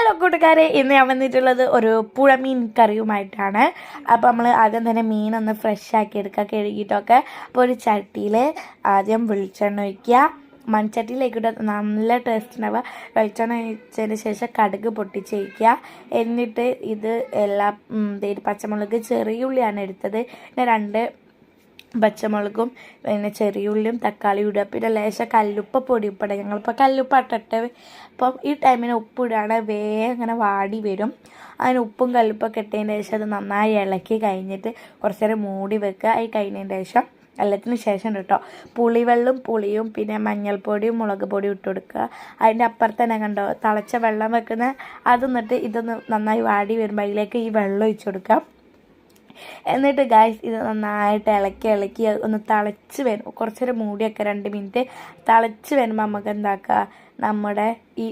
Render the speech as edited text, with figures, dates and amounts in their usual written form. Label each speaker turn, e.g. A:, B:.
A: Hello കൂട്ടുകാരെ, ഇന്ന് ഞാൻ വന്നിട്ടുള്ളത് ഒരു പുഴമീൻ കറിയുമായിട്ടാണ്. അപ്പോൾ നമ്മൾ ആദ്യം തന്നെ മീനൊന്ന് ഫ്രഷ് ആക്കി എടുക്കുക, കഴുകിയിട്ടൊക്കെ. അപ്പോൾ ഒരു ചട്ടിയിൽ ആദ്യം വെളിച്ചെണ്ണ ഒഴിക്കുക. മൺചട്ടിയിലേക്കിട്ട് നല്ല ടേസ്റ്റ് ഉണ്ടാവുക. വെളിച്ചെണ്ണ ഒഴിച്ചതിന് ശേഷം കടുക് പൊട്ടിച്ച് വയ്ക്കുക. എന്നിട്ട് ഇത് എല്ലാം പച്ചമുളക് ചെറിയ ഉള്ളിയാണ് എടുത്തത്. പിന്നെ 2 പച്ചമുളകും പിന്നെ ചെറിയുള്ളിയും തക്കാളിയും ഇടുക. പിന്നെ ലേശം കല്ലുപ്പ പൊടി ഉപ്പിടുക. ഞങ്ങളിപ്പോൾ കല്ലുപ്പ ഇട്ടിട്ട് അപ്പം ഈ ടൈമിന് ഉപ്പിടുകയാണ്. വേഗം അങ്ങനെ വാടി വരും. അതിന് ഉപ്പും കല്ലുപ്പൊക്കെ ഇട്ടതിന് ശേഷം അത് നന്നായി ഇളക്കി കഴിഞ്ഞിട്ട് കുറച്ച് നേരം മൂടി വെക്കുക. അത് കഴിഞ്ഞതിന് ശേഷം എല്ലാത്തിന് ശേഷം കേട്ടോ പുളിയും പിന്നെ മഞ്ഞൾപ്പൊടിയും മുളക് പൊടിയും ഇട്ട് കൊടുക്കുക. അതിൻ്റെ അപ്പുറത്ത് തന്നെ കണ്ടോ തിളച്ച വെള്ളം വെക്കുന്ന അത് എന്നിട്ട് ഇതൊന്ന് നന്നായി വാടി വരുമ്പോൾ അതിലേക്ക് ഈ വെള്ളം ഒഴിച്ചു കൊടുക്കാം. എന്നിട്ട് ഗായ്സ് ഇത് നന്നായിട്ട് ഇളക്കി ഒന്ന് തിളച്ച് വരും. കുറച്ച് നേരം മൂടിയൊക്കെ 2 മിനിറ്റ് തിളച്ച് വരുമ്പോൾ നമുക്ക് എന്താക്കുക, നമ്മുടെ ഈ